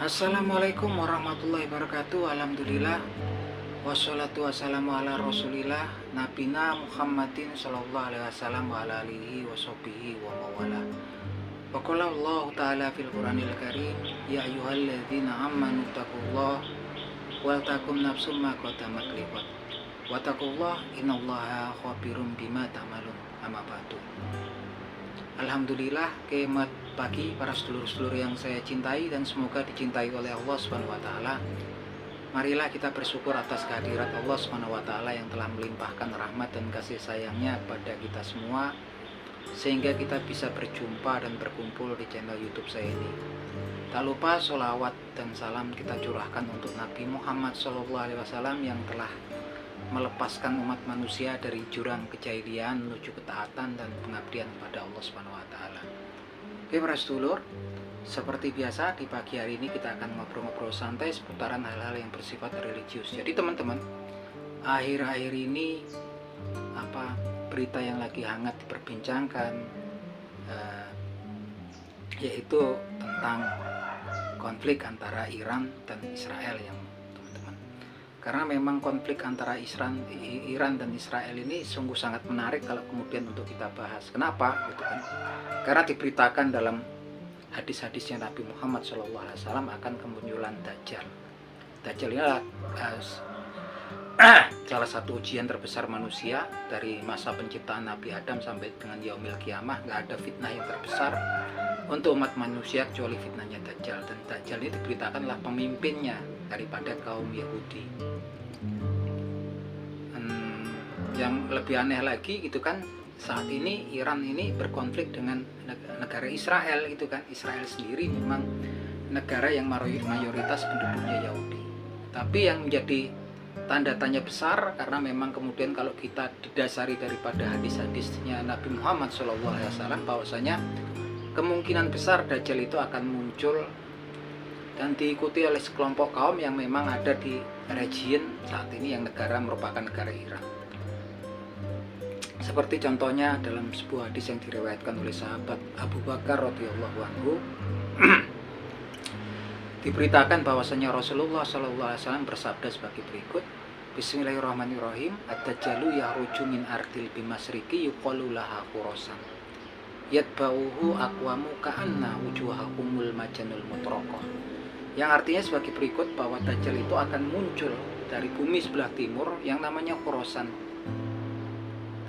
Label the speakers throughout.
Speaker 1: Assalamualaikum warahmatullahi wabarakatuh. Alhamdulillah. Wassalatu wassalamu ala rasulillah Nabina Muhammadin sallallahu alaihi wasallam wa ala alihi wa sahbihi wa mawala. Wa qala Allah ta'ala fil Qur'anil Karim, ya ayyuhalladzina amanu taqullaha wal takum nafsum ma qaddamat liwat. Wa taqullaha innallaha khabirum bima ta'malun. Amma ba'du. Alhamdulillah, kemat pagi para sedulur-sedulur yang saya cintai dan semoga dicintai oleh Allah Subhanahu wa taala. Marilah kita bersyukur atas kehadirat Allah Subhanahu wa taala yang telah melimpahkan rahmat dan kasih sayangnya kepada kita semua sehingga kita bisa berjumpa dan berkumpul di channel YouTube saya ini. Tak lupa sholawat dan salam kita curahkan untuk Nabi Muhammad SAW yang telah melepaskan umat manusia dari jurang kejahilian menuju ketaatan dan pengabdian kepada Allah Subhanahu wa taala. Oke para sedulur, seperti biasa di pagi hari ini kita akan ngobrol-ngobrol santai seputaran hal-hal yang bersifat religius. Jadi teman-teman, akhir-akhir ini berita yang lagi hangat diperbincangkan yaitu tentang konflik antara Iran dan Israel yang karena memang konflik antara Iran dan Israel ini sungguh sangat menarik kalau kemudian untuk kita bahas. Kenapa? Gitu kan? Karena diberitakan dalam hadis-hadisnya Nabi Muhammad SAW akan kemunculan Dajjal. Dajjal ini adalah salah satu ujian terbesar manusia dari masa penciptaan Nabi Adam sampai dengan yaumil kiamah. Gak ada fitnah yang terbesar untuk umat manusia kecuali fitnahnya Dajjal. Dan Dajjal ini diberitakanlah pemimpinnya daripada kaum Yahudi. Yang lebih aneh lagi gitu kan, saat ini Iran ini berkonflik dengan negara Israel gitu kan. Israel sendiri memang negara yang mayoritas penduduknya Yahudi. Tapi yang menjadi tanda tanya besar karena memang kemudian kalau kita didasari daripada hadis-hadisnya Nabi Muhammad SAW bahwasanya kemungkinan besar Dajjal itu akan muncul dan diikuti oleh sekelompok kaum yang memang ada di region saat ini yang negara merupakan negara Iran. Seperti contohnya dalam sebuah hadis yang diriwayatkan oleh sahabat Abu Bakar radhiyallahu anhu diberitakan bahwasanya Rasulullah SAW bersabda sebagai berikut, Bismillahirrahmanirrahim, ad-dajjalu yakhruju min ardil bimasriki yuqalu laha Khurasan yatba'uhu aqwamu ka'anna wujuhahumul majanul mutraqah. Yang artinya sebagai berikut, bahwa Dajjal itu akan muncul dari bumi sebelah timur yang namanya Khurasan,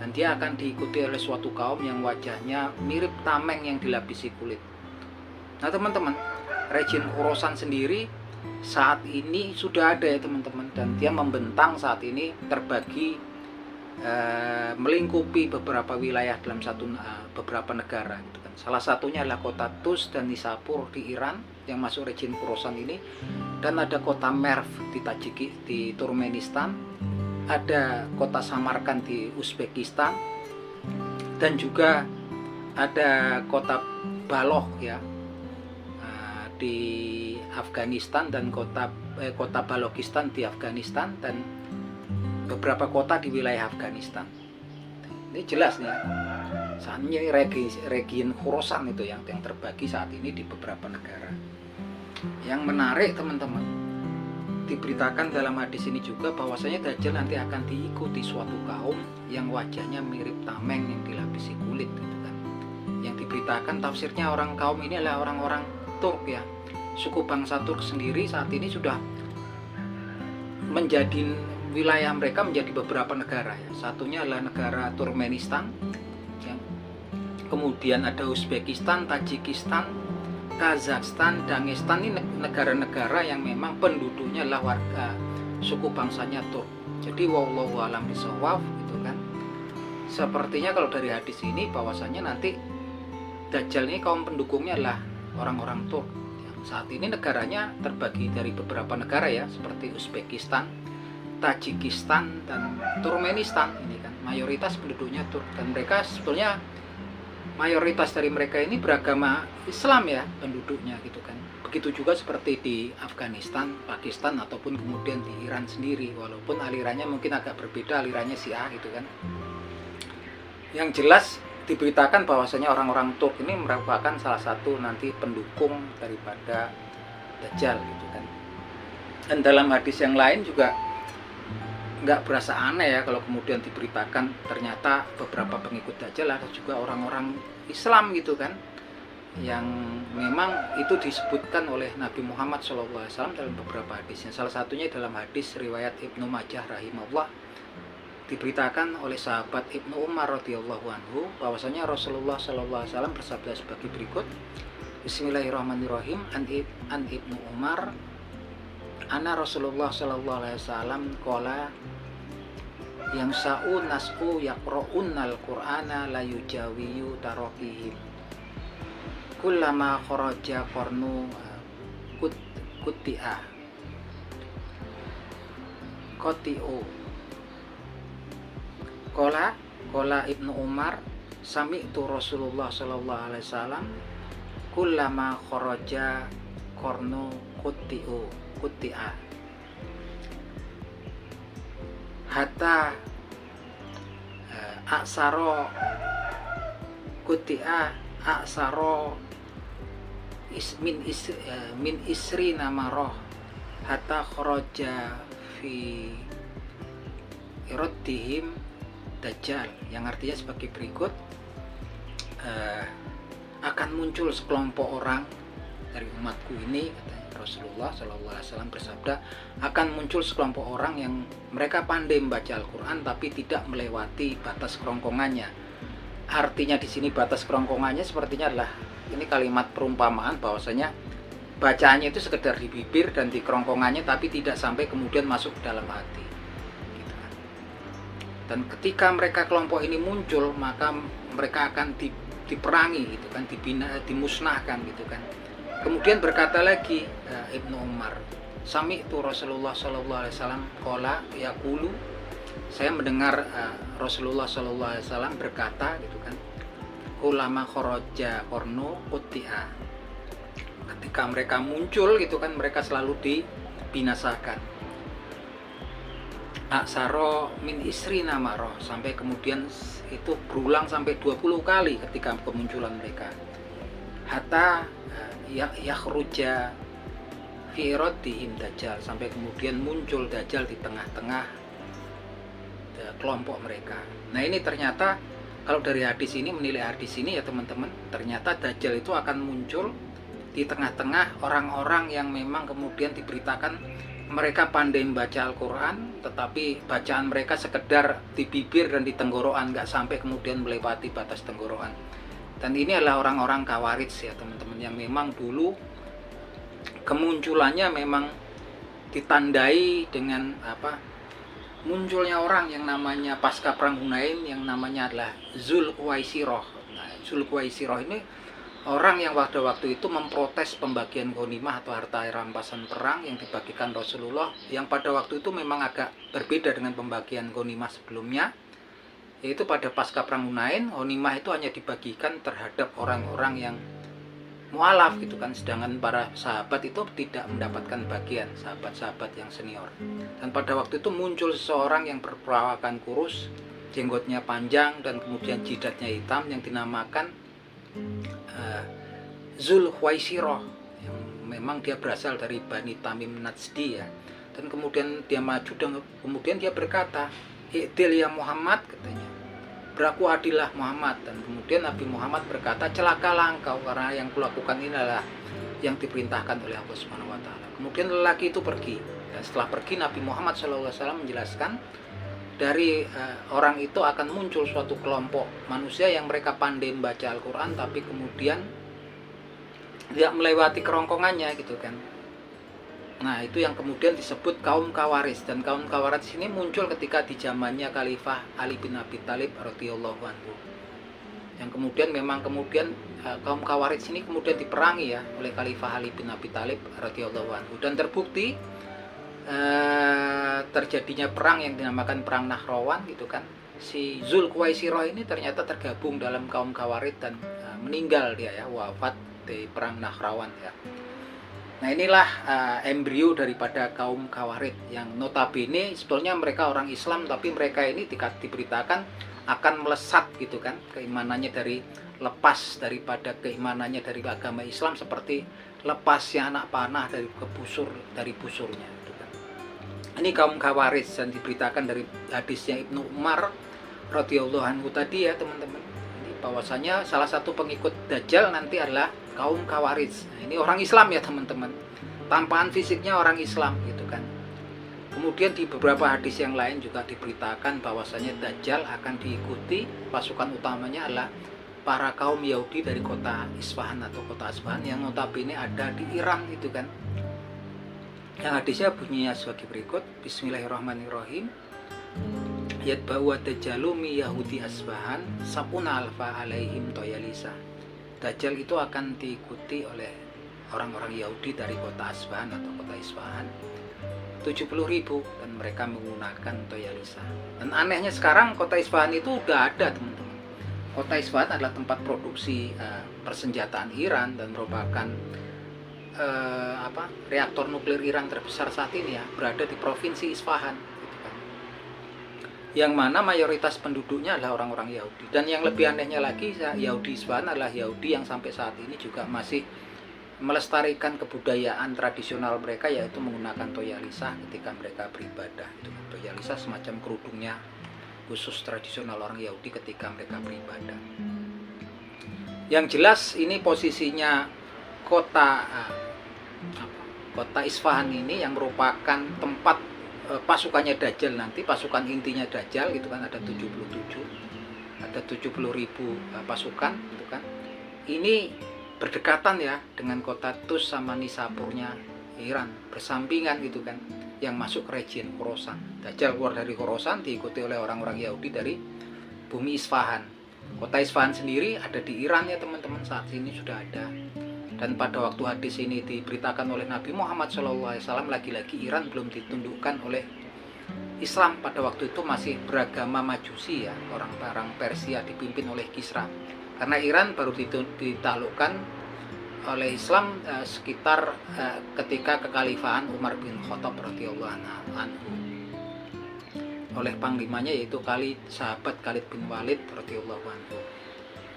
Speaker 1: dan dia akan diikuti oleh suatu kaum yang wajahnya mirip tameng yang dilapisi kulit. Nah teman-teman, region Khurasan sendiri saat ini sudah ada ya teman-teman, dan dia membentang saat ini terbagi melingkupi beberapa wilayah dalam beberapa negara gitu kan. Salah satunya adalah kota Tus dan Nishapur di Iran yang masuk region Khurasan ini, dan ada kota Merv di Turkmenistan, ada kota Samarkand di Uzbekistan, dan juga ada kota Baloch ya di Afghanistan, dan kota Balochistan di Afghanistan, dan beberapa kota di wilayah Afghanistan. Ini jelas nih, saat ini region Khurasan itu yang terbagi saat ini di beberapa negara. Yang menarik teman-teman, diberitakan dalam hadis ini juga bahwasanya Dajjal nanti akan diikuti suatu kaum yang wajahnya mirip tameng yang dilapisi kulit gitu kan. Yang diberitakan tafsirnya kaum ini adalah orang-orang Turk ya. Suku bangsa Turk sendiri saat ini sudah menjadi wilayah mereka menjadi beberapa negara ya. Satunya adalah negara Turkmenistan ya. Kemudian ada Uzbekistan, Tajikistan, Kazakhstan, Dagestan. Ini negara-negara yang memang penduduknya adalah warga suku bangsanya Turk. Jadi wallahu a'lam bishawab gitu kan. Sepertinya kalau dari hadis ini bahwasanya nanti Dajjal ini kaum pendukungnya adalah orang-orang Turk. Saat ini negaranya terbagi dari beberapa negara ya, seperti Uzbekistan, Tajikistan, dan Turkmenistan. Ini kan mayoritas penduduknya Turk, dan mereka sebetulnya mayoritas dari mereka ini beragama Islam ya penduduknya gitu kan. Begitu juga seperti di Afghanistan, Pakistan, ataupun kemudian di Iran sendiri, walaupun alirannya mungkin agak berbeda, alirannya Syiah gitu kan. Yang jelas diberitakan bahwasanya orang-orang Turk ini merupakan salah satu nanti pendukung daripada Dajjal gitu kan. Dan dalam hadis yang lain juga nggak berasa aneh ya kalau kemudian diberitakan ternyata beberapa pengikut Dajjal ada juga orang-orang Islam gitu kan, yang memang itu disebutkan oleh Nabi Muhammad SAW dalam beberapa hadisnya. Salah satunya dalam hadis riwayat Ibnu Majah rahimahullah, diberitakan oleh sahabat Ibnu Umar radhiyallahu anhu bahwasanya Rasulullah SAW bersabda sebagai berikut. Bismillahirrahmanirrahim. An Ibnu Umar Ana Rasulullah sallallahu alaihi wasallam qala yang sa'u nas'u yaqra'unnal qur'ana la yujawiyu taraqihim kullama kharaja qarnu kuti'ah qati'u. Qala Ibnu Umar sami'tu Rasulullah sallallahu alaihi wasallam kullama kharaja qarnu kuti'ah hatta aksaro kuti'ah aksaro min isri namaroh hatta kharaja fi iradihim Dajjal, yang artinya sebagai berikut, akan muncul sekelompok orang dari umatku ini, kata Rasulullah SAW bersabda, akan muncul sekelompok orang yang mereka pandai membaca Al-Quran tapi tidak melewati batas kerongkongannya. Artinya di sini batas kerongkongannya sepertinya adalah ini kalimat perumpamaan bahwasanya bacaannya itu sekedar di bibir dan di kerongkongannya tapi tidak sampai kemudian masuk ke dalam hati. Gitu kan. Dan ketika mereka kelompok ini muncul maka mereka akan diperangi gitu kan, dimusnahkan gitu kan. Kemudian berkata lagi Ibnu Umar, sami'tu Rasulullah sallallahu alaihi wasallam qala yaqulu, saya mendengar Rasulullah sallallahu alaihi wasallam berkata gitu kan, ulama kharaja qarnu quti'a. Ketika mereka muncul gitu kan, mereka selalu dibinasakan. Aksaro min isri namaro, sampai kemudian itu berulang sampai 20 kali ketika kemunculan mereka. Hatta yakhruja fi iradihim Dajjal, sampai kemudian muncul Dajjal di tengah-tengah kelompok mereka. Nah ini ternyata kalau dari hadis ini, menilai hadis ini ya teman-teman, ternyata Dajjal itu akan muncul di tengah-tengah orang-orang yang memang kemudian diberitakan mereka pandai membaca Al-Quran, tetapi bacaan mereka sekedar di bibir dan di tenggorokan, nggak sampai kemudian melewati batas tenggorokan. Dan ini adalah orang-orang Khawarij ya teman-teman, yang memang dulu kemunculannya memang ditandai dengan munculnya orang yang namanya pasca perang Hunain yang namanya adalah Dzulkhuwaisirah. Nah, Dzulkhuwaisirah ini orang yang pada waktu itu memprotes pembagian ghanimah atau harta rampasan perang yang dibagikan Rasulullah, yang pada waktu itu memang agak berbeda dengan pembagian ghanimah sebelumnya. Yaitu pada pasca perang Hunain, ghanimah itu hanya dibagikan terhadap orang-orang yang mualaf gitu kan, sedangkan para sahabat itu tidak mendapatkan bagian, sahabat-sahabat yang senior. Dan pada waktu itu muncul seseorang yang berperawakan kurus, jenggotnya panjang dan kemudian jidatnya hitam, yang dinamakan Dzulkhuwaisirah, yang memang dia berasal dari Bani Tamim Najdi ya. Dan kemudian dia maju dan kemudian dia berkata, "I'dil ya Muhammad," katanya, "berlaku adillah Muhammad." Dan kemudian Nabi Muhammad berkata, "Celakalah engkau, karena yang kulakukan ini adalah yang diperintahkan oleh Allah Subhanahu wa taala." Kemudian lelaki itu pergi. Dan setelah pergi, Nabi Muhammad SAW menjelaskan dari orang itu akan muncul suatu kelompok manusia yang mereka pandai membaca Al-Quran tapi kemudian tidak melewati kerongkongannya gitu kan. Nah itu yang kemudian disebut kaum Khawarij. Dan kaum Khawarij ini muncul ketika di zamannya Khalifah Ali bin Abi Thalib radhiyallahu anhu, yang kemudian memang kaum Khawarij ini kemudian diperangi ya oleh Khalifah Ali bin Abi Thalib radhiyallahu anhu. Dan terbukti terjadinya perang yang dinamakan perang Nahrawan gitu kan. Si Dzulkhuwaisirah ini ternyata tergabung dalam kaum Khawarij dan meninggal dia ya, wafat di perang Nahrawan ya. Nah inilah embrio daripada kaum Khawarij yang notabene sebetulnya mereka orang Islam, tapi mereka ini diberitakan akan melesat gitu kan, keimanannya lepas daripada keimanannya dari agama Islam, seperti lepasnya anak panah dari busurnya gitu kan. Ini kaum Khawarij, dan diberitakan dari hadisnya Ibnu Umar radhiyallahu anhu tadi ya teman-teman. Ini bahwasanya salah satu pengikut Dajjal nanti adalah kaum Khawarij. Nah, ini orang Islam ya teman-teman. Tampaan fisiknya orang Islam gitu kan. Kemudian di beberapa hadis yang lain juga diberitakan bahwasanya Dajjal akan diikuti, pasukan utamanya adalah para kaum Yahudi dari kota Isfahan atau kota Asbahan yang notabene ada di Iran itu kan. Yang hadisnya bunyinya sebagai berikut. Bismillahirrahmanirrahim. Yatba'u Dajjalu mi Yahudi Asbahan sapuna alfa alaihim toyalisa. Dajjal itu akan diikuti oleh orang-orang Yahudi dari kota Asbahan atau kota Isfahan 70.000, dan mereka menggunakan toyalisa. Dan anehnya sekarang kota Isfahan itu udah ada teman-teman. Kota Isfahan adalah tempat produksi persenjataan Iran dan merupakan reaktor nuklir Iran terbesar saat ini ya, berada di provinsi Isfahan gitu kan. Yang mana mayoritas penduduknya adalah orang-orang Yahudi. Dan yang lebih anehnya lagi, Yahudi Isfahan adalah Yahudi yang sampai saat ini juga masih melestarikan kebudayaan tradisional mereka, yaitu menggunakan toyalisa ketika mereka beribadah. Toyalisa semacam kerudungnya khusus tradisional orang Yahudi ketika mereka beribadah. Yang jelas ini posisinya kota Isfahan ini yang merupakan tempat pasukannya Dajjal nanti, pasukan intinya Dajjal gitu kan, ada 70.000 pasukan gitu kan. Ini berdekatan ya dengan kota Tus sama Nisapurnya Iran, bersampingan gitu kan, yang masuk ke region Khorasan. Dajjal keluar dari Khorasan diikuti oleh orang-orang Yahudi dari bumi Isfahan. Kota Isfahan sendiri ada di Iran ya teman-teman, saat ini sudah ada. Dan pada waktu hadis ini diberitakan oleh Nabi Muhammad SAW, lagi-lagi Iran belum ditundukkan oleh Islam. Pada waktu itu masih beragama Majusi ya, orang-orang Persia dipimpin oleh Kisra. Karena Iran baru ditaklukkan oleh Islam sekitar ketika kekhalifahan Umar bin Khattab radhiyallahu anhu, oleh panglimanya yaitu sahabat Khalid bin Walid radhiyallahu anhu.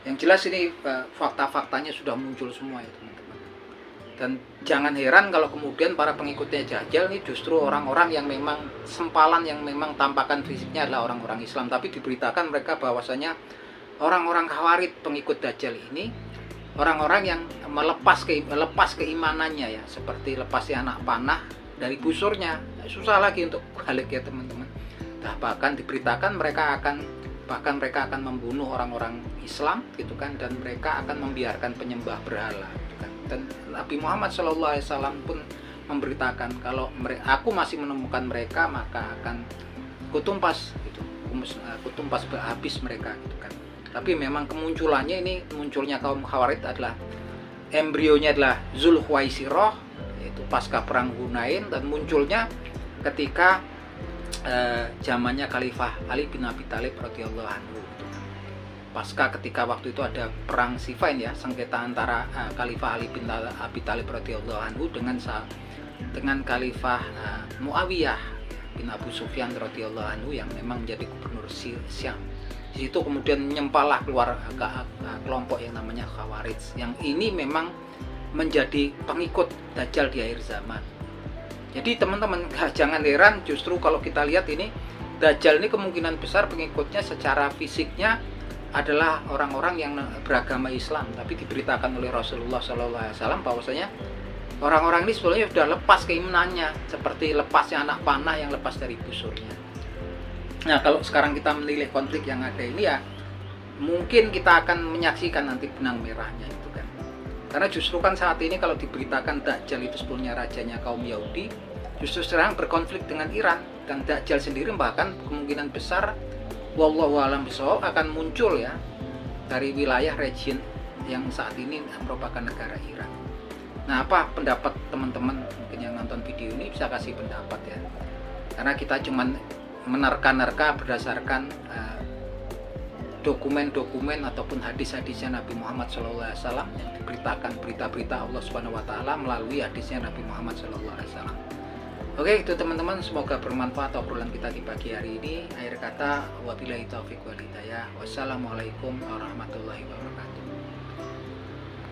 Speaker 1: Yang jelas ini fakta-faktanya sudah muncul semua ya teman-teman. Dan jangan heran kalau kemudian para pengikutnya Dajjal ini justru orang-orang yang memang sempalan, yang memang tampakan fisiknya adalah orang-orang Islam, tapi diberitakan mereka bahwasanya orang-orang Khawarij pengikut Dajjal ini orang-orang yang melepas keimanannya ya, seperti lepasnya anak panah dari busurnya. Susah lagi untuk balik ya teman-teman. Nah, bahkan diberitakan mereka akan membunuh orang-orang Islam gitu kan, dan mereka akan membiarkan penyembah berhala gitu kan. Dan Nabi Muhammad SAW pun memberitakan kalau aku masih menemukan mereka, maka akan kutumpas gitu, kutumpas habis mereka gitu kan. Tapi memang munculnya kaum Khawarij adalah embrionya adalah Zulkhuwaisirah, yaitu pasca perang Hunain, dan munculnya ketika zamannya Khalifah Ali bin Abi Thalib radhiyallahu anhu. Pasca ketika waktu itu ada perang Siffin ya, sengketa antara Khalifah Ali bin Abi Thalib radhiyallahu anhu dengan Khalifah Muawiyah bin Abu Sufyan radhiyallahu anhu yang memang menjadi gubernur Syam. Di situ kemudian menyempalah keluar kelompok yang namanya Khawarij, yang ini memang menjadi pengikut Dajjal di akhir zaman. Jadi teman-teman jangan heran justru kalau kita lihat ini Dajjal ini kemungkinan besar pengikutnya secara fisiknya adalah orang-orang yang beragama Islam, tapi diberitakan oleh Rasulullah SAW bahwasanya orang-orang ini sebetulnya sudah lepas keimanannya, seperti lepasnya anak panah yang lepas dari busurnya. Nah, kalau sekarang kita menilai konflik yang ada ini ya, mungkin kita akan menyaksikan nanti benang merahnya itu kan. Karena justru kan saat ini kalau diberitakan Dajjal itu sebetulnya rajanya kaum Yahudi, justru sekarang berkonflik dengan Iran, dan Dajjal sendiri bahkan kemungkinan besar wallahu a'lam bishawab akan muncul ya dari wilayah region yang saat ini merupakan negara Iran. Nah, apa pendapat teman-teman mungkin yang nonton video ini bisa kasih pendapat ya. Karena kita cuman menerka-nerka berdasarkan dokumen-dokumen ataupun hadis-hadisnya Nabi Muhammad SAW yang diberitakan berita-berita Allah Subhanahu Wa Taala melalui hadisnya Nabi Muhammad SAW. Oke, itu teman-teman, semoga bermanfaat obrolan kita di pagi hari ini. Akhir kata, wabillahi taufiq wal hidayah. Wassalamualaikum warahmatullahi wabarakatuh.